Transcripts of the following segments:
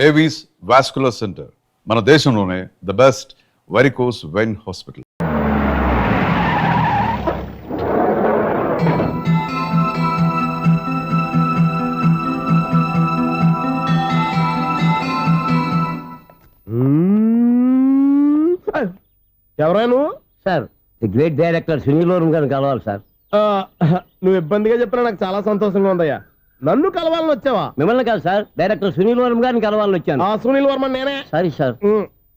Avis vascular centre మన దేశంలోనే the best varicose vein hospital. ఎవరా నువ్వు? Sir the great director Sunil Varma గారిని కలవాలి సార్. నువ్వు ఇబ్బందిగా చెప్పినా నాకు చాలా సంతోషంగా ఉందయ్యా. నన్ను కలవాలని వచ్చావా? మిమ్మల్ని కాదు సార్, డైరెక్టర్ సునీల్ వర్మ గారిని కలవాలని వచ్చాను. సునీల్ వర్మ నేనే. సారీ సార్,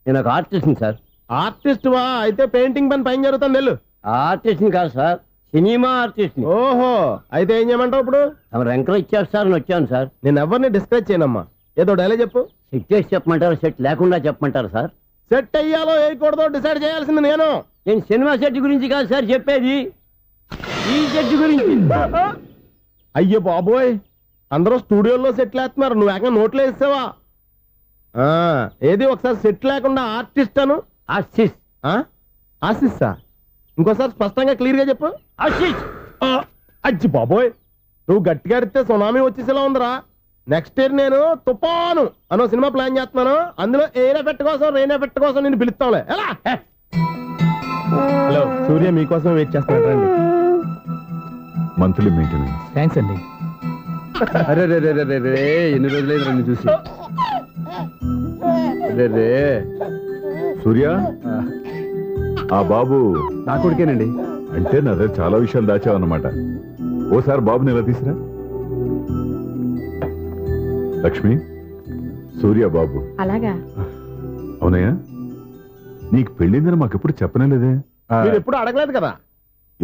నేను ఒక ఆర్టిస్ట్ని సార్. ఆర్టిస్ట్ వా? అయితే పెయింటింగ్ పైన జరుగుతుంది వెళ్ళు. ఆర్టిస్ట్ని కాదు సార్, సినిమా ఆర్టిస్ట్ని. ఓహో, అయితే ఏం చేయమంటావు ఇప్పుడు? తమరు ఎంకరేజ్ చేస్తారని వచ్చాను సార్. నేను ఎవరిని డిస్కరేజ్ చేయనమ్మా. ఏదో డైలాగ్ చెప్పు. సెట్ చేసి చెప్పమంటారా, సెట్ లేకుండా చెప్పమంటారా సార్? సెట్ అయ్యాలో వేయకూడదో డిసైడ్ చేయాల్సింది నేను. నేను సినిమా సెట్ గురించి కాదు సార్ చెప్పేది, ఈ సెట్ గురించి. అయ్యో బాబోయ్, అందరూ స్టూడియోలో సెట్ లేస్తున్నారు, నువ్వు ఏకంగా నోట్లో వేసావా? ఏది ఒకసారి సెట్ లేకుండా ఆర్టిస్ట్ అను. ఆర్టిస్ట్. ఆశిస్సా? ఇంకోసారి స్పష్టంగా క్లియర్ గా చెప్పు. ఆర్టిస్ట్. అజ్జి బాబోయ్, నువ్వు గట్టిగా అడితే సునామీ వచ్చేసేలా ఉందిరా. నెక్స్ట్ ఇయర్ నేను తుఫాను అనో సినిమా ప్లాన్ చేస్తున్నాను. అందులో ఎయిర్ ఎఫెక్ట్ కోసం, రెయిన్ ఎఫెక్ట్ కోసం నేను పిలుస్తాంలే. ఎలా? హలో, సూర్య మీకోసం వెయిట్ చేస్తున్నాడు, రండి. Monthly maintenance. థ్యాంక్స్ అండి. అరే రే రే రే రే, ఎన్ని రోజులైంది రండి చూసి. రే రే సూర్య, ఆ బాబు నా కొడుకేనండి. అంటే నా దగ్గర చాలా విషయాలు దాచావన్నమాట. ఓసారి బాబుని ఎలా తీసురా. లక్ష్మి, సూర్య బాబు. అలాగా? అవునయ్యా, నీకు పెళ్ళిందని మాకెప్పుడు చెప్పనేలేదే. మీరు ఎప్పుడు అడగలేదు కదా.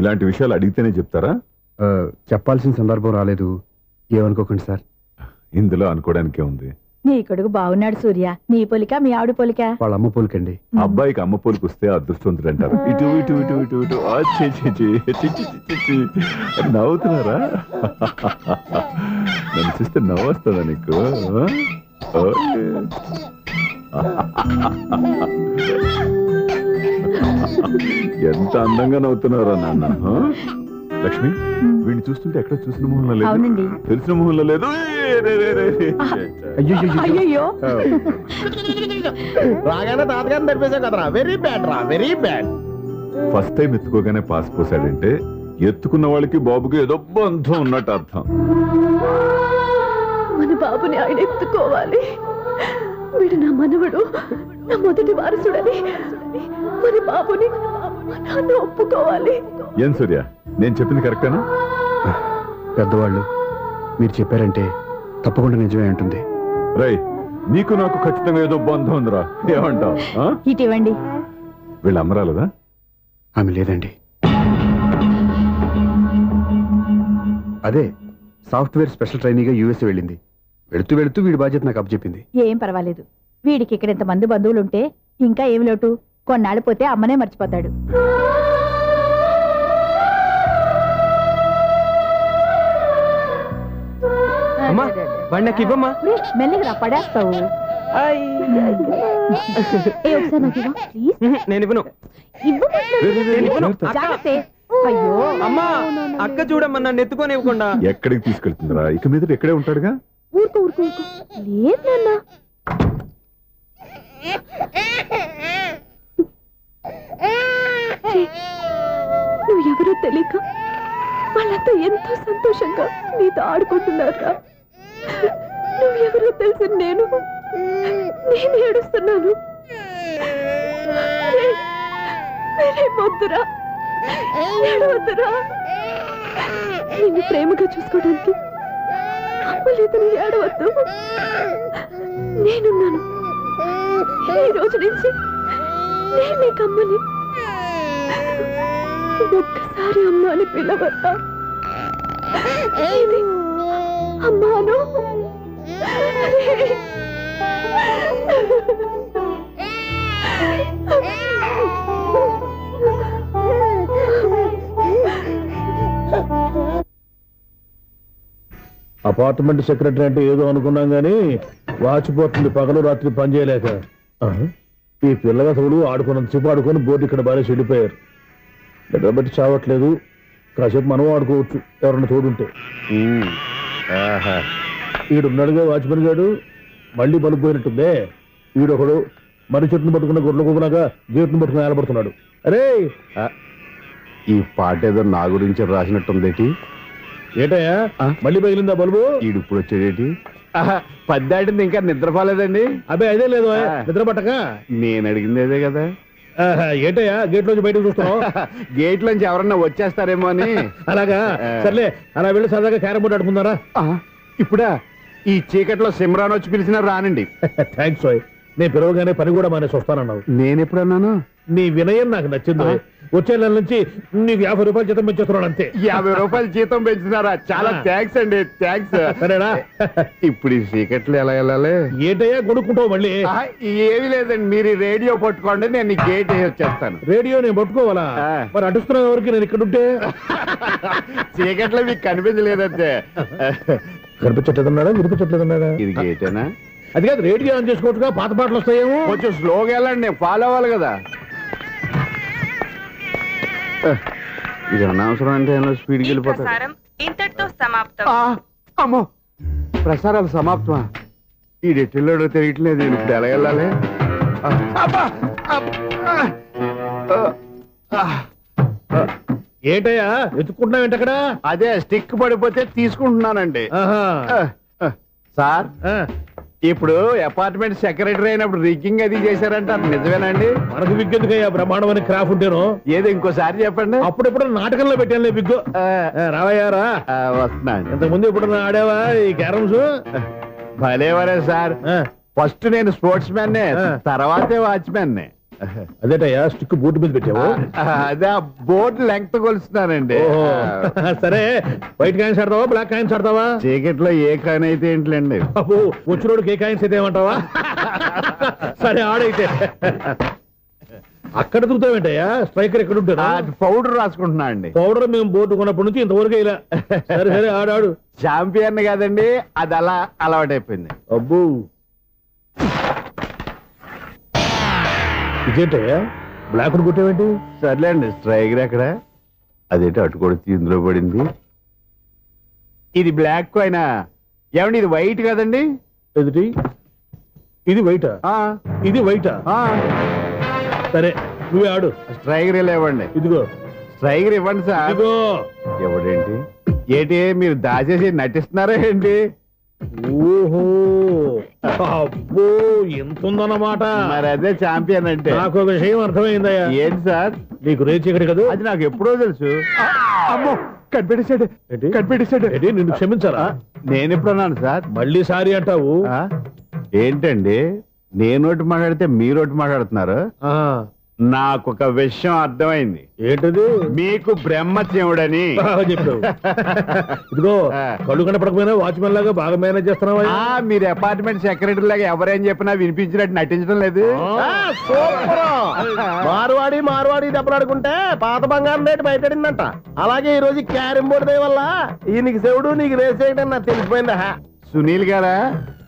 ఇలాంటి విషయాలు అడిగితేనే చెప్తారా? చెప్పాల్సిన సందర్భం రాలేదు, ఏమనుకోకండి సార్. ఇందులో అనుకోవడానికే ఉంది. నీ కొడుకు బాగున్నాడు సూర్య. నీ పోలిక మీ ఆవిడ పోలిక. వాళ్ళ అమ్మ పోలికండి. అబ్బాయికి అమ్మ పోలికి వస్తే అదృష్టవంతుడు అంటారు. ఇటు ఇటు ఇటు ఇటు ఇటు నవ్వుతున్నారా? నన్ను చూస్తే నవ్వు వస్తుందా నీకు? ఎంత అందంగా నవ్వుతున్నారా నాన్న. లక్ష్మి, వీడిని చూస్తుంటే ఎక్కడ చూసిన మొహంలో లేదు, తెలిసిన మొహంలో లేదు. అయ్యో, రాగానే తాతగారిని నడిపేశావు కదరా. వెరీ బ్యాడ్ రా, వెరీ బ్యాడ్. ఫస్ట్ టైం ఎత్తుకోగానే పాస్ పోసాడంటే ఎత్తుకున్న వాళ్ళకి బాబుకి ఏదో బంధం ఉన్నట్టు అర్థం. మన బాబుని ఆయన ఎత్తుకోవాలి. వీడు నా మనవడు, నా మొదటి వారసుడని మన బాబుని నాన్న ఒప్పుకోవాలి. ఏం సూర్య, నేను చెప్పింది కరెక్టేనా? పెద్దవాళ్ళు మీరు చెప్పారంటే తప్పకుండా నిజమే ఉంటుంది. రై, నీకు నాకు ఖచ్చితంగా ఏదో బంధం ఉందిరా, ఏమంటావు? ఇటీవండి. వీళ్ళ అమ్మరాలదా? ఆమె లేదండి. అదే సాఫ్ట్వేర్ స్పెషల్ ట్రైనీగా యూఎస్ వెళ్ళింది. వెళుతూ వెళుతూ వీడి బాధ్యత నాకు అప్పచెప్పింది. ఏం పర్వాలేదు, వీడికి ఇక్కడ ఇంతమంది బంధువులుంటే ఇంకా ఏమి లోటు. కొన్నాళ్ళు పోతే అమ్మనే మర్చిపోతాడు. మెల్లిగా పడేస్తావు. నేను ఇవ్వను. అయ్యో అమ్మా, అక్క చూడమ్మా, నన్ను ఎత్తుకొని ఇవ్వకుండా. ఎక్కడికి తీసుకెళ్తుందిరా? ఇక మీద ఎక్కడే ఉంటాడుగా. ఊరుకో ఊరుకో ఊరుకో. లేదు నాన్న, నువ్వు ఎవరో తెలియక వాళ్ళంతా ఎంతో సంతోషంగా నీతో ఆడుకుంటున్నారా. నువ్వెవరో తెలిసి నేను ఏడుస్తున్నాను. వద్దురా, ఏడవద్దురా. నిన్ను ప్రేమగా చూసుకోవడానికి అమ్మలేదని ఏడవద్దు. నేనున్నాను. ఈ రోజు నుంచి నేను నీకు అమ్మని. ఒక్కసారి అమ్మ అని పిలవద్దా? అమ్మాను. అపార్ట్మెంట్ సెక్రటరీ అంటే ఏదో అనుకున్నాం గానీ వాచిపోతుంది పగలు రాత్రి పని చేయలేక. ఈ పిల్లగా తోడు ఆడుకున్నంతసేపు ఆడుకొని బోర్డు ఇక్కడ బాగా చెడిపోయారు. నిద్రబట్టి చావట్లేదు. కాసేపు మనం ఆడుకోవచ్చు ఎవరన్నా తోడుంటే. ఈడున్నాడుగా వాచ్మెన్ గారు, మళ్ళీ బలుపు పోయినట్టుందే. వీడొకడు మరి చెట్టును పట్టుకున్న గొడ్ల కుక్కలాగా గేట్ను పట్టుకుని ఏలబడుతున్నాడు. అరే ఈ పాట ఏదో నా గురించి రాసినట్టుందేటి. ఏటయ్యా మళ్ళీ పగిలిందా బల్బు? ఈడు ఇప్పుడు వచ్చేదేటి? పద్దాటింది ఇంకా నిద్రపోలేదండి. అదే అదే లేదు నిద్ర పట్టక. నేను అడిగింది అదే కదా. ఏటయ్యా గేట్ లోంచి బయటకు చూస్తున్నావు? గేట్ లోంచి ఎవరన్నా వచ్చేస్తారేమో అని. అలాగా సర్లే, అలా వెళ్ళి సరదాగా క్యారం బోర్డు ఆడుకుందారా? ఇప్పుడా? ఈ చీకట్లో సిమ్రాన్ వచ్చి పిలిచినా రానండి. థ్యాంక్స్ ఓయ్. నేను పిలవగానే పని కూడా మానేసి వస్తానన్నావు. నేను ఎప్పుడన్నాను? నీ వినయం నాకు నచ్చింది. వచ్చే నెల నుంచి నీకు 50 రూపాయలు జీతం పెంచేస్తున్నాడు అంతే. 50 రూపాయలు జీతం పెంచుతున్నారా? చాలా థ్యాంక్స్ అండి, థ్యాంక్స్. సరేనా? ఇప్పుడు ఈ చీకట్లు ఎలా వెళ్ళాలి? ఏంటయ్యా కొనుక్కుంటావు మళ్ళీ? ఏమీ లేదండి, మీరు రేడియో పట్టుకోండి, నేను గేట్ వేసి వచ్చేస్తాను. రేడియో నేను పట్టుకోవాలా? మరి అడుస్తున్నావు ఎవరికి? నేను ఇక్కడ ఉంటే చీకట్లో మీకు కనిపించలేదంతే. కనిపించట్లేదన్నాడా వినిపించట్లేదన్నాడా? ఇది గేటేనా? అది కాదు, రేడియో ఆన్ చేసుకోవచ్చుగా, పాత పాటలు వస్తాయేమో. కొంచెం స్లోగా వెళ్ళండి, నేను ఫాలో అవ్వాలి కదా. ఇది అనవసరం అంటే స్పీడ్కి వెళ్ళిపోతాడు. ఇంతటితో సమాప్తం. అమ్మో, ప్రసారాలు సమాప్తమా? ఈ డెట్టిల్లోడో తెలియట్లేదు, నేను ఇప్పుడు ఎలా వెళ్ళాలి? ఏంటయ్యా ఎత్తుకుంటున్నావు ఏంటక్కడ? అదే స్టిక్ పడిపోతే తీసుకుంటున్నానండి. సార్, ఇప్పుడు అపార్ట్మెంట్ సెక్రటరీ అయినప్పుడు రిగ్గింగ్ అది చేశారంట, నిజమేనండి? మనకు విగ్గు ఎందుకయ్యా, బ్రహ్మాండమని క్రాఫ్ ఉంటేను. ఏదో ఇంకోసారి చెప్పండి. అప్పుడెప్పుడు నాటకంలో పెట్టాను విగ్గు. రావయ్యారా? వస్తున్నా. ఇంతకు ముందు ఎప్పుడు ఆడావా ఈ క్యారమ్స్? భలేవరే సార్. ఫస్ట్ నేను స్పోర్ట్స్ మ్యాన్, తర్వాతే వాచ్మెన్. అదేటయ్యా స్టిక్ బోర్డు మీద పెట్టావు? అదే బోర్డు లెంగ్త్ కొలుస్తున్నానండి. సరే, వైట్ కాయిన్స్ ఆడతావా బ్లాక్ కాయిన్స్ ఆడతావా? చీకట్ లో ఏ కాయిన్ అయితే ఏంటిలేండి. వచ్చినోడికి ఏ కాయిన్స్ అయితే ఏమంటావా? సరే ఆడైతే. అక్కడ దూతావేంటయ్యా? స్ట్రైకర్ ఎక్కడ ఉంటారా? పౌడర్ రాసుకుంటున్నా అండి. పౌడర్ మేము బోర్డు కొన్నప్పటి నుంచి ఇంతవరకు ఇలా. సరే సరే ఆడాడు. చాంపియన్ కదండి, అది అలా అలవాటైపోయింది. అబ్బో, ఇదేంటయ్యా బ్లాక్ కొట్టేవేంటి? సర్లేండి, స్ట్రైకర్ ఎక్కడ? అదేంటి అటు కొడితే ఇందులో పడింది. ఇది బ్లాక్ కాయినా? ఏమండి ఇది వైట్ కదండి? ఎదుటి ఇది వైటా? ఇది వైటా? సరే నువ్వే ఆడు. స్ట్రైకర్ ఇలా ఇవ్వండి. ఇదిగో స్ట్రైకర్ ఇవ్వండి సార్. ఇదిగో. ఎవడేంటి ఏంటి మీరు దాచేసి నటిస్తున్నారా ఏంటి? ఓహో, అబ్బో ఎంత ఉందన్నమాట. మరి అదే ఛాంపియన్ అంటే. నాకు ఒక విషయం అర్థమైందయ్యా. ఏంటి సార్? నీకు రేచి ఇక్కడ కదా? అది నాకు ఎప్పుడో తెలుసు. అమ్మో, కనిపెట్టేశాడు కనిపెట్టేశాడు. నిన్ను క్షమించాలా? నేను ఎప్పుడన్నాను సార్? మళ్ళీ సారీ అంటావు? ఏంటండి, నేనోటి మాట్లాడితే మీరోటి మాట్లాడుతున్నారు? నాకు ఒక విషయం అర్థమైంది. ఏంటది? మీకు బ్రహ్మత్యముడని చెప్పావు. ఇదిగో, కళ్ళు కనపడకపోయినా వాచ్మెన్ లాగా బాగా మేనేజ్ చేస్తున్నావా? మీరు అపార్ట్మెంట్ సెక్రటరీ లాగా ఎవరేం చెప్పినా వినిపించినట్టు నటించడం లేదు. మార్వాడి దెబ్బలాడుకుంటే పాత బంగారం రేటు బయటడిందంట. అలాగే ఈ రోజు క్యారం బోర్డు వల్ల ఈయనకి శివుడు నీకు రేసేయడం నాకు తెలిసిపోయిందా? సునీల్ గారా,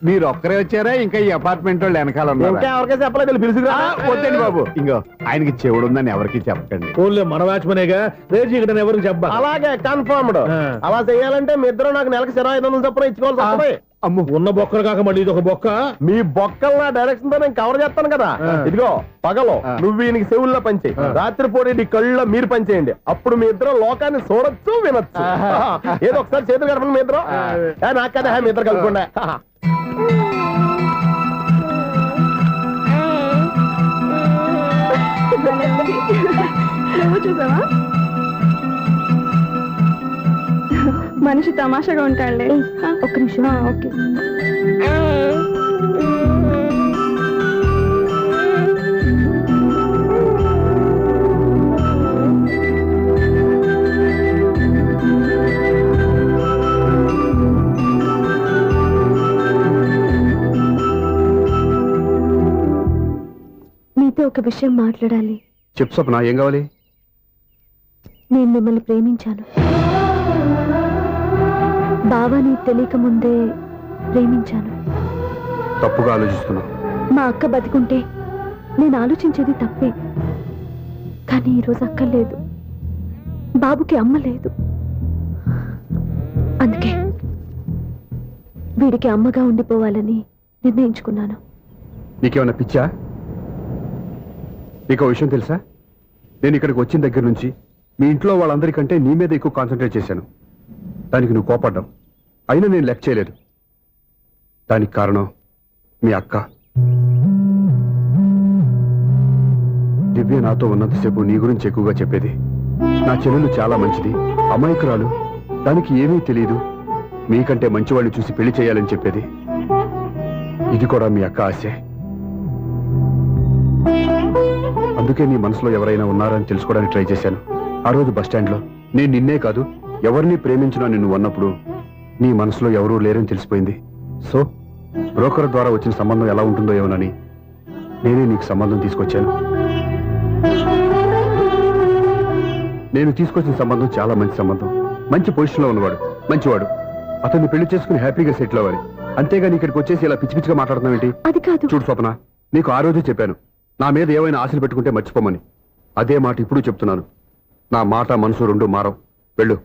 మీరు ఒక్కరే వచ్చారా? ఇంకా ఈ అపార్ట్మెంట్ వాళ్ళు వెనకాల ఇంకా ఎవరికైనా చెప్పలేదు, పిలుచుకురా. వద్దండి బాబు, ఇంకో ఆయనకి చెవుడు ఉందని ఎవరికి చెప్పకండి. ఓన్లీ మన వాచ్మనేగా, రేచి ఇక్కడ ఎవరికి చెప్పా. అలాగే కన్ఫర్మ్డ్. అలా చేయాలంటే మీ ఇద్దరు నాకు నెలకు 2500 చొప్పున ఇచ్చుకోవాల్సి వస్తుంది. అమ్మ, ఉన్న బొక్కలు కాక మళ్ళీ ఇది ఒక బొక్క. మీ బొక్కలు నా డైరెక్షన్ తో నేను కవర్ చేస్తాను కదా. ఇదిగో, పగలో నువ్వు ఈయనకి చెవుల్లో పనిచేయి, రాత్రిపూట నీ కళ్ళలో మీరు పనిచేయండి. అప్పుడు మీ ఇద్దరు లోకాన్ని చూడొచ్చు, వినొచ్చు. ఏదో ఒకసారి చేతులు కలపండి మీ ఇద్దరు. నాకు కదా మీ ఇద్దరు కలుపుకుండా. చూసావా, మనిషి తమాషాగా ఉంటాడులే. ఒక్క నిమిషం. ఓకే. మీతో ఒక విషయం మాట్లాడాలి. చెప్పు స్వప్న, ఏం కావాలి? నేను మిమ్మల్ని ప్రేమించాను. బావని తెలియక ముందే ప్రేమించాను. తప్పుగా ఆలోచిస్తున్నా. మా అక్క బతికుంటే నేను ఆలోచించేది తప్పే. కానీ ఈరోజు అక్క లేదు, బాబుకి అమ్మ లేదు. అందుకే వీడికి అమ్మగా ఉండిపోవాలని నిర్ణయించుకున్నాను. నీకేమన్నా పిచ్చా? నీకు విషయం తెలుసా? నేను ఇక్కడికి వచ్చిన దగ్గర నుంచి మీ ఇంట్లో వాళ్ళందరికంటే నీ మీద ఎక్కువ కాన్సన్ట్రేట్ చేశాను. దానికి నువ్వు కోపడ్డావు. అయినా నేను లెక్క చేయలేదు. దానికి కారణం మీ అక్క. దివ్య నాతో ఉన్నంతసేపు నీ గురించి ఎక్కువగా చెప్పేది. నా చెల్లెలు చాలా మంచిది, అమాయకురాలు, దానికి ఏమీ తెలియదు, మీకంటే మంచివాళ్ళని చూసి పెళ్లి చేయాలని చెప్పేది. ఇది కూడా మీ అక్క ఆశే. అందుకే నీ మనసులో ఎవరైనా ఉన్నారని తెలుసుకోవడానికి ట్రై చేశాను. ఆ రోజు బస్టాండ్లో నేను నిన్నే కాదు ఎవరిని ప్రేమించినా నిన్ను అన్నప్పుడు నీ మనసులో ఎవరూ లేరని తెలిసిపోయింది. సో బ్రోకర్ ద్వారా వచ్చిన సంబంధం ఎలా ఉంటుందో ఏమోనని నేనే నీకు సంబంధం తీసుకొచ్చాను. నేను తీసుకొచ్చిన సంబంధం చాలా మంచి సంబంధం. మంచి పొజిషన్లో ఉన్నవాడు, మంచివాడు. అతన్ని పెళ్లి చేసుకుని హ్యాపీగా సెటిల్ అవ్వాలి. అంతేగాని ఇక్కడికి వచ్చేసి ఇలా పిచ్చి పిచ్చిగా మాట్లాడుతున్నావు ఏంటి? అది కాదు. చూడు స్వప్న, నీకు ఆ రోజే చెప్పాను నా మీద ఏమైనా ఆశలు పెట్టుకుంటే మర్చిపోమని. అదే మాట ఇప్పుడు చెప్తున్నాను. నా మాట మనసు రెండు మారవు. వెళ్ళు.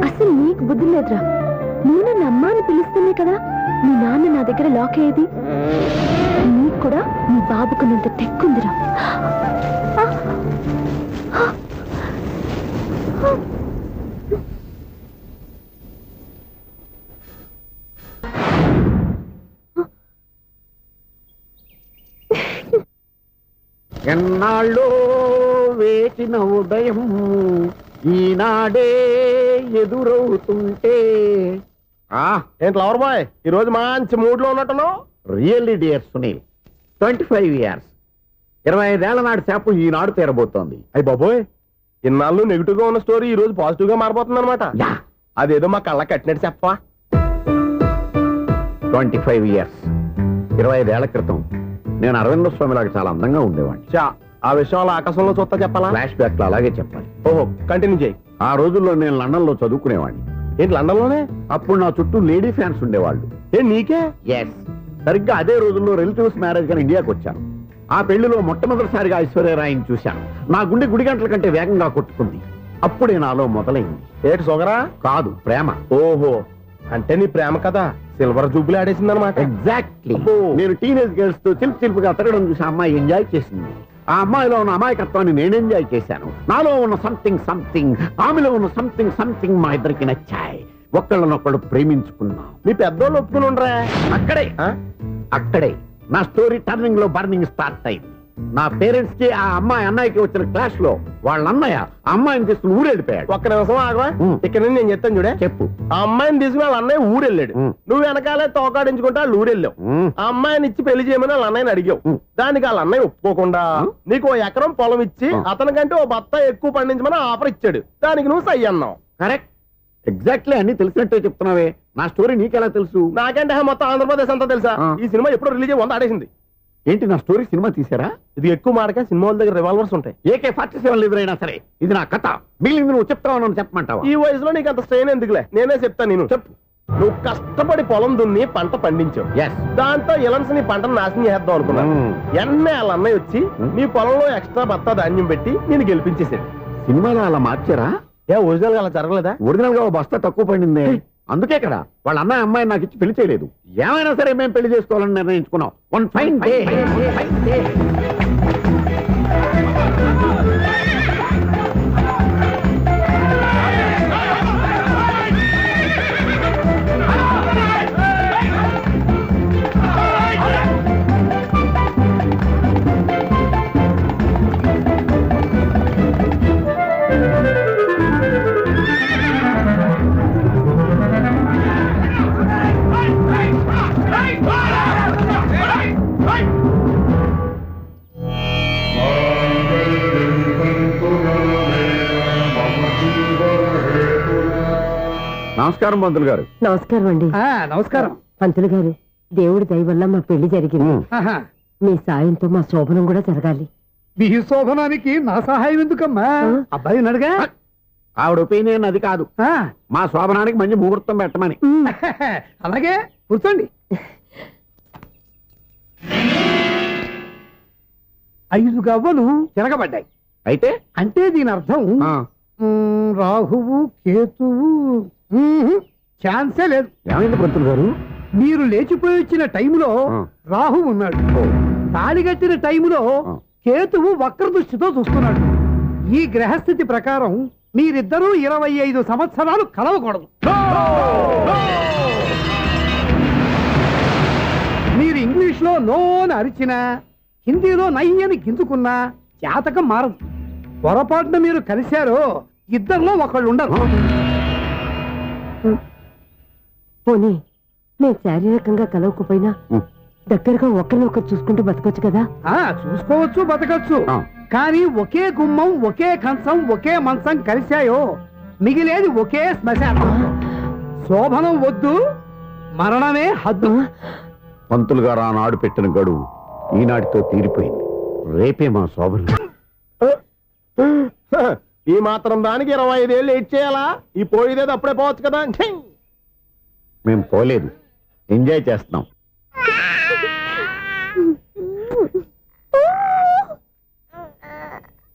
అసలు నీకు బుద్ధి లేదురా. నువ్వు నన్ను అమ్మా అని పిలుస్తూనే కదా మీ నాన్న నా దగ్గర లాక్ అయ్యేది. నీకు కూడా నీ బాబుకున్నంత తెక్కుందిరా. ఎన్నాళ్ళో వేచిన ఉదయం ఈనాడే ఎదురవుతుంటే. ఏంటి లవర్ బాయ్, ఈ రోజు మంచి మూడ్ లో ఉన్నట్టున్నావు? రియల్లీ డియర్ సునీల్, 25 years, 25 ఏళ్ల నాటి శాపం ఈనాడు తీరబోతోంది. అయ్యి బాబోయ్, ఇన్నాళ్ళు నెగిటివ్ గా ఉన్న స్టోరీ ఈ రోజు పాజిటివ్ గా మారిపోతుంది అనమాట. యా, అదేదో మా కళ్ళ కట్టినట్టు చెప్పవా? 25 years, 25 ఏళ్ల క్రితం నేను అరవింద స్వామిలాగా చాలా అందంగా ఉండేవాడిని. చా, ఆ విషయం అలా ఆకాశంలో చూస్తా చెప్పాలా? ఫ్లాష్ బ్యాక్ లో అలాగే చెప్పాలి. ఓహో, కంటిన్యూ చేయి. ఆ రోజుల్లో నేను లండన్ లో చదువుకునేవాడిని. ఏంటి లండన్ లోనే? అప్పుడు నా చుట్టూ లేడీ ఫ్యాన్స్ ఉండేవాళ్ళు. ఏ నీకే? ఎస్, సరిగ్గా అదే రోజుల్లో రిలేటివ్స్ మ్యారేజ్ గా ఇండియాకి వచ్చాను. ఆ పెళ్లిలో మొట్టమొదటిసారిగా ఐశ్వర్యరాయిని చూశాను. నా గుండె గుడి గంటల కంటే వేగంగా కొట్టుకుంది. అప్పుడే నాలో మొదలైంది. ఏటి సొగరా? కాదు, ప్రేమ. ఓహో, అంటే నీ ప్రేమ కదా సిల్వర్ జూబ్లీ ఆడేసింది అనమాట. ఎగ్జాక్ట్లీ. అబ్బో. నేను టీనేజ్ గర్ల్స్ తో చిలుపు చిలుపుగా తిరగడం చూసి ఆ అమ్మాయి ఎంజాయ్ చేసింది. ఆ అమ్మాయిలో ఉన్న అమాయకత్వాన్ని నేను ఎంజాయ్ చేశాను. నాలో ఉన్న సంథింగ్ ఆమెలో ఉన్న సంథింగ్ మా ఇద్దరికి నచ్చాయి. ఒక్కళ్ళనొక్కడు ప్రేమించుకున్నాం. మీ పెద్దోళ్ళు ఒప్పుకుని ఉండరా? అక్కడే నా స్టోరీ టర్నింగ్ లో బర్నింగ్ స్టార్ట్ అయింది. నా పేరెంట్స్ కి ఆ అమ్మాయి అన్నయ్యకి వచ్చిన క్లాష్ లో వాళ్ళ అన్నయ్య ఆ అమ్మాయిని తీసుకుని ఊరెళ్ళిపోయాడు. ఒక్క నిమిషం ఆగవా? ఇక్కడ నుంచి నేను చెప్తాను చూడే. చెప్పు. ఆ అమ్మాయిని తీసుకుని వాళ్ళ అన్నయ్య ఊరెళ్ళాడు. నువ్వు వెనకాలే తోకాడించుకుంటా వాళ్ళు ఊరెళ్ళావు. ఆ అమ్మాయిని ఇచ్చి పెళ్లి చేయమని వాళ్ళ అన్నయ్యని అడిగావు. దానికి వాళ్ళ అన్నయ్య ఒప్పుకోకుండా నీకు 1 ఎకరం పొలం ఇచ్చి అతనికంటే ఓ బత్త ఎక్కువ పండించమని ఆఫర్ ఇచ్చాడు. దానికి నువ్వు సై అన్నావు. కరెక్ట్, ఎగ్జాక్ట్లీ అన్ని తెలిసినట్టే చెప్తున్నావే. నా స్టోరీ నీకెలా తెలుసు? నాకంటే మొత్తం ఆంధ్రప్రదేశ్ అంతా తెలుసా? ఈ సినిమా ఎప్పుడు రిలీజ్ అయ్యి 100 ఆడేసింది. ఏంటి, నా స్టోరీ సినిమా తీసారా? ఇది ఎక్కువ మాటగా సినిమా వాళ్ళ దగ్గర రివాల్వర్స్ ఉంటాయి. AK-47 ఎదురైనా సరే ఇది నా కథ. మిగిలింది నువ్వు చెప్తావు, చెప్పమంటావా? ఈ వయసులో నీకు అంత స్ట్రెయిన్ ఎందుకులే, నేనే చెప్తాను. నేను చెప్పు. నువ్వు కష్టపడి పొలం దున్ని పంట పండించావు. దాంతో ఇలన్స్ నీ పంటను నాశనం చేద్దాం అనుకున్నాను. ఎన్నే వాళ్ళ అన్నయ్య వచ్చి నీ పొలంలో ఎక్స్ట్రా బత్తా ధాన్యం పెట్టి నేను గెలిపించేసాడు. సినిమాలో అలా మార్చారా? ఒరిజినల్ గా అలా జరగలేదా? ఒరిజినల్ గా ఓ బస్తా తక్కువ పడింది. అందుకే కదా వాళ్ళ అన్నయ్య అమ్మాయిని నాకు ఇచ్చి పెళ్లి చేయలేదు. ఏమైనా సరే మేము పెళ్లి చేసుకోవాలని నిర్ణయించుకున్నాం. One fine day. నమస్కారం పంతులు గారు. నమస్కారం అండి. నమస్కారం పంతులు గారు, దేవుడి దయ వల్ల మా పెళ్లి జరిగింది. మీ సాయంతో మా శోభనం కూడా జరగాలి. మీ శోభనానికి నా సహాయం ఎందుకమ్మా? అబ్బాయి అడగా. ఆవిడ ఒపీనియన్ అది కాదు, మా శోభనానికి మంచి ముహూర్తం పెట్టమని. అలాగే కూర్చోండి. 5 గవ్వలు తిరగబడ్డాయి. అయితే అంటే దీని అర్థం రాహువు కేతువు ఛాన్సే లేదు. ఏమైంది పంతులు గారు? మీరు లేచిపోయి వచ్చిన టైంలో రాహు ఉన్నాడు, తాళిగట్టిన టైంలో కేతువు వక్ర దృష్టితో చూస్తున్నాడు. ఈ గ్రహస్థితి ప్రకారం మీరిద్దరూ 25 సంవత్సరాలు కలవకూడదు. మీరు ఇంగ్లీష్ లో నో అని అరిచినా, హిందీలో నై అని గింజుకున్నా జాతకం మారదు. పొరపాటున మీరు కలిశారో ఇద్దరిలో ఒకళ్ళు ఉండరు. పోనీ నేను శారీరకంగా కలవకపోయినా దగ్గరగా ఒకరినొకరు చూసుకుంటూ బతకొచ్చు కదా? చూసుకోవచ్చు, బతకచ్చు. కానీ ఒకే గుమ్మం, ఒకే కంచం, ఒకే మంచం కలిశాయో మిగిలేది ఒకే శ్మశానం. శోభనం వద్దు, మరణమే హద్దు. పంతులు గారు ఆనాడు పెట్టిన గడువు ఈనాటితో తీరిపోయింది. రేపే మా శోభనం. ఈ మాత్రం దానికి 25 ఏళ్ళు ఎయిట్ చేయాలా? ఈ పోయేదేది అప్పుడే పోవచ్చు కదా. మేము పోలేదు, ఎంజాయ్ చేస్తున్నాం.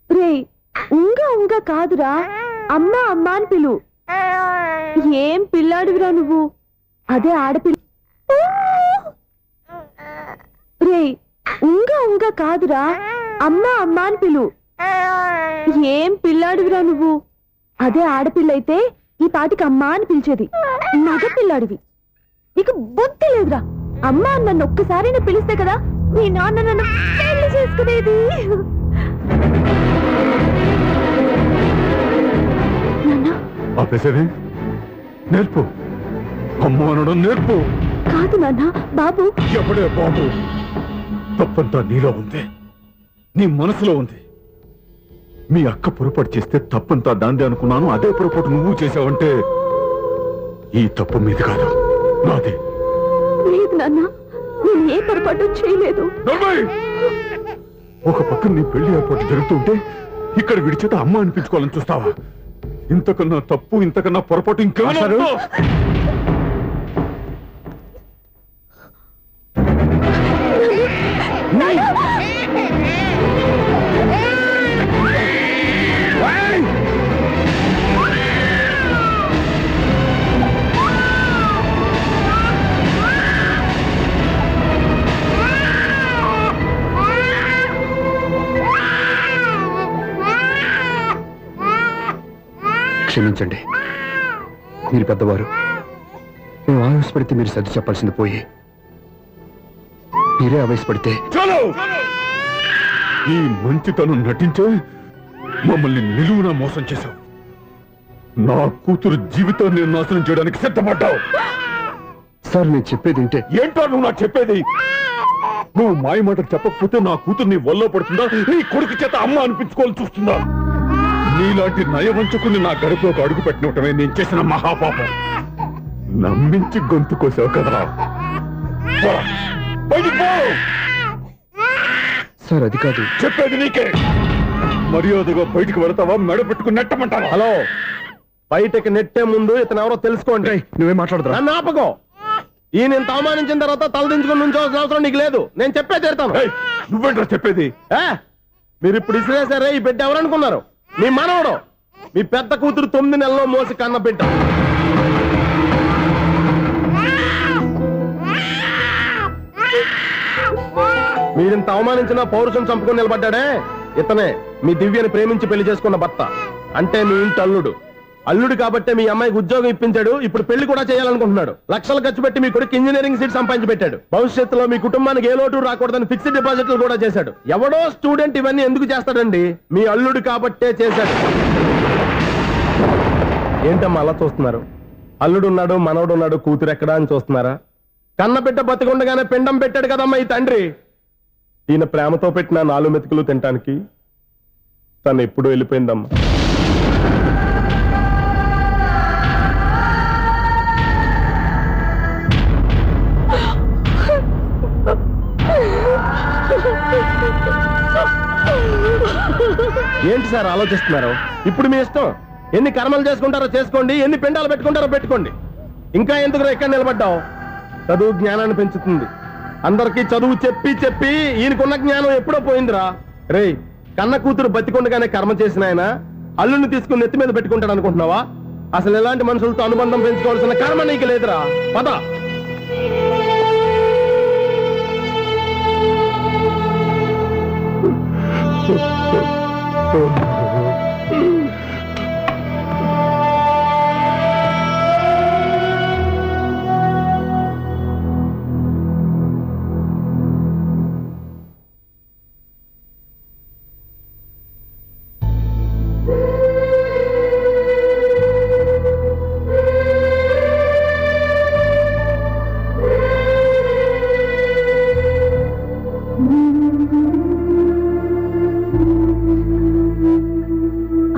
రే ఉంగ కాదురా, అమ్మ అమ్మ అని పిలు. ఏం పిల్లాడివిరా నువ్వు? అదే ఆడపిల్ల. రే ఉంగ కాదురా, అమ్మ అమ్మ అని పిలు. ఏం పిల్లాడివిరా నువ్వు? అదే ఆడపిల్ల అయితే ఈ పాటికి అమ్మ అని పిలిచేది. మగ పిల్లాడివి, నీకు బుద్ధి లేదురా. అమ్మ నన్ను ఒక్కసారి పిలిస్తే కదా మీ నాన్న నన్ను పెళ్లి చేసుకునేది. ఆపేసేది నేర్పు, అమ్మ అనడం నేర్పు. కాదు నాన్న, బాబు. ఎప్పుడే బాబు, తప్పంతా నీలో ఉంది, నీ మనసులో ఉంది. మీ అక్క పొరపాటు చేస్తే తప్పంతా దాందే అనుకున్నాను. అదే పొరపాటు నువ్వు చేసావంటే ఈ తప్పు మీద కాదు, నాది. లేదు నాన్న, నేను ఏ పొరపాటు చేయలేదు. ఒక పక్కన నీ పెళ్లి ఏర్పాటు జరుగుతుంటే ఇక్కడ విడిచేత అమ్మ అనిపించుకోవాలని చూస్తావా? ఇంతకన్నా తప్పు, ఇంతకన్నా పొరపాటు ఇంకా క్షమించండి, మీరు పెద్దవారు. మేము ఆవేశపడితే మీరు సర్ది చెప్పాల్సింది పోయి మీరే ఆవేశపడితే. ఈ మంచితనం నటించే మమ్మల్ని నిలువునా మోసం చేశావు. నా కూతురు జీవితాన్ని నాశనం చేయడానికి సిద్ధపడ్డావు. సార్, నేను చెప్పేది ఏంటో నువ్వు నాకు చెప్పేది? నువ్వు మాయ మాటలు చెప్పకపోతే నా కూతురు నీ వల్ల పడుతుందా? నీ కొడుకు చేత అమ్మ అనిపించుకోవాలని చూస్తుందా? నీలాంటి నయవంచుకుని నా గడపలోకి అడుగు పెట్టినటమే నేను చేసిన మహాపాపం. నమ్మించి గొంతు కోసావు కదరా. సార్, అది కాదు. చెప్పేది నీకే. మర్యాదగా బయటికి వెళతావా, మెడ పెట్టుకుని నెట్టమంటావా? హలో, బయటకి నెట్టే ముందు ఇతను ఎవరో తెలుసుకోండి. నువ్వేం మాట్లాడుతున్నా? నన్ను ఆపకో. ఈయన ఇంత అవమానించిన తర్వాత తలదించుకుని నుంచోవాల్సిన అవసరం నీకు లేదు. నేను చెప్పే తీరుతాను. నువ్వేంట్రా చెప్పేది? మీరు ఇప్పుడు ఇసిరేసారే, ఈ బిడ్డ ఎవరనుకున్నారు? మీ మనవడు, మీ పెద్ద కూతురు 9 నెలల్లో మోసి కన్న బిడ్డ. మీరింత అవమానించిన పౌరుషం చంపుకొని నిలబడ్డాడే, ఇతనే మీ దివ్యని ప్రేమించి పెళ్లి చేసుకున్న భర్త. అంటే మీ ఇంటి అల్లుడు. అల్లుడు కాబట్టే మీ అమ్మాయికి ఉద్యోగం ఇప్పించాడు. ఇప్పుడు పెళ్లి కూడా చేయాలనుకుంటున్నాడు. లక్షలు ఖర్చు పెట్టి మీ కొడుకు ఇంజనీరింగ్ సీట్ సంపాదించి పెట్టాడు. భవిష్యత్తులో మీ కుటుంబానికి ఏ లోటు రాకూడదని ఫిక్స్డ్ డిపాజిట్లు కూడా చేశాడు. ఎవడో స్టూడెంట్ ఇవన్నీ ఎందుకు చేస్తాడండి? మీ అల్లుడు కాబట్టే చేశాడు. ఏంటమ్మా అలా చూస్తున్నారు? అల్లుడు ఉన్నాడు, మనవడు ఉన్నాడు, కూతురు ఎక్కడా అని చూస్తున్నారా? కన్నబిడ్డ బతికుండగానే పిండం పెట్టాడు కదమ్మా ఈ తండ్రి. ఈయన ప్రేమతో పెట్టిన 4 మెతుకులు తినటానికి తను ఎప్పుడూ వెళ్ళిపోయిందమ్మా. ఏంటి సార్ ఆలోచిస్తున్నారు? ఇప్పుడు మీ ఇష్టం. ఎన్ని కర్మలు చేసుకుంటారో చేసుకోండి, ఎన్ని పిండాలు పెట్టుకుంటారో పెట్టుకోండి. ఇంకా ఎందుకు ఎక్కడ నిలబడ్డావు? చదువు జ్ఞానాన్ని పెంచుతుంది. అందరికీ చదువు చెప్పి చెప్పి ఈయనకున్న జ్ఞానం ఎప్పుడో పోయిందిరా. రే, కన్న కూతురు బతికొండగానే కర్మ చేసిన ఆయన అల్లుని తీసుకుని నెత్తి మీద పెట్టుకుంటాడు అనుకుంటున్నావా? అసలు ఎలాంటి మనుషులతో అనుబంధం పెంచుకోవాల్సిన కర్మ నీకు లేదురా. పద.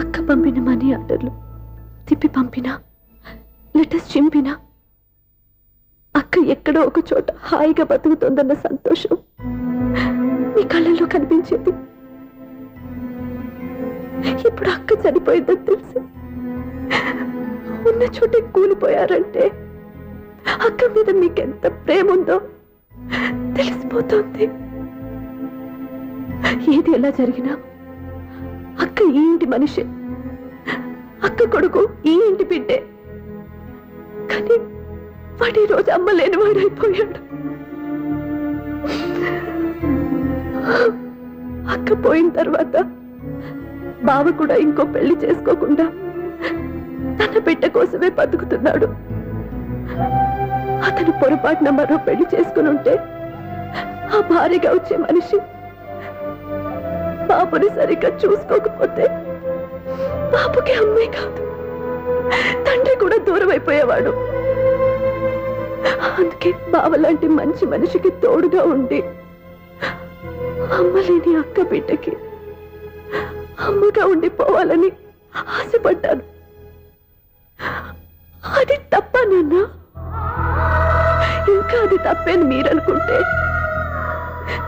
అక్క పంపిన మనీ ఆర్డర్లు తిప్పి పంపినా, లెటర్స్ చింపినా అక్క ఎక్కడో ఒక చోట హాయిగా బతుకుతోందన్న సంతోషం మీ కళ్ళల్లో కనిపించేది. ఇప్పుడు అక్క చనిపోయిందని తెలిసి ఉన్న చోటే కూలిపోయారంటే అక్క మీద మీకెంత ప్రేమ ఉందో తెలిసిపోతుంది. ఏది ఎలా జరిగినా అక్క ఈ ఇంటి మనిషి, అక్క కొడుకు ఈ ఇంటి బిడ్డే. కానీ వాడు ఈ రోజు అమ్మ లేని వాడైపోయాడు. అక్క పోయిన తర్వాత బావ కూడా ఇంకో పెళ్లి చేసుకోకుండా తన బిడ్డ కోసమే బతుకుతున్నాడు. అతను పొరపాటున మరో పెళ్లి చేసుకుని ఉంటే ఆ భార్యగా వచ్చే మనిషి బాబుని సరిగ్గా చూసుకోకపోతే బాబుకి అమ్మే కాదు తండ్రి కూడా దూరం అయిపోయేవాడు. అందుకే బావ లాంటి మంచి మనిషికి తోడుగా ఉండి అమ్మలేని అక్క బిడ్డకి అమ్మగా ఉండిపోవాలని ఆశపడ్డాను. అది తప్ప నాన్న? ఇంకా అది తప్పేని మీరనుకుంటే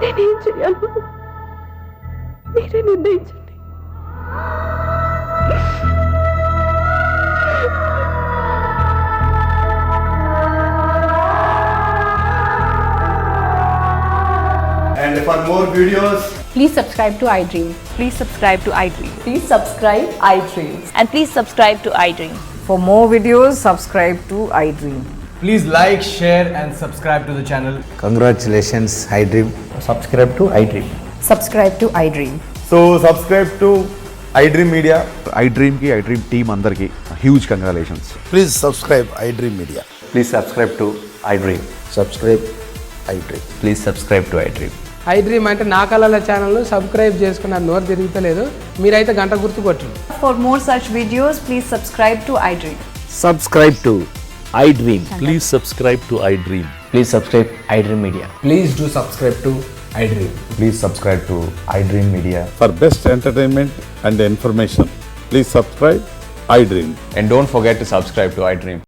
నేనేం చేయాలి? మీరే నిర్ణయించండి. And for more videos, Please subscribe to iDream. Please subscribe to iDream. Please subscribe iDream. And please subscribe to iDream. For more videos, subscribe to iDream. please like, share, and subscribe to the channel. Congratulations, iDream. Subscribe to iDream. Subscribe to iDream. So subscribe to iDream Media. iDream కి iDream team అందరికి huge congratulations. Please subscribe iDream Media. Please subscribe to iDream. Subscribe iDream. Please subscribe to iDream. iDream అంటే నా కళల channel subscribe చేసుకున్న నోరు తిరుగుతలేదు. మీరైతే గంట గుర్తు కొట్టండి. For more such videos, please subscribe to iDream. Subscribe to iDream. Please subscribe to iDream. Please subscribe iDream Media. Please do subscribe to iDream. Please subscribe to iDream Media. For best entertainment and information, please subscribe iDream. And don't forget to subscribe to iDream.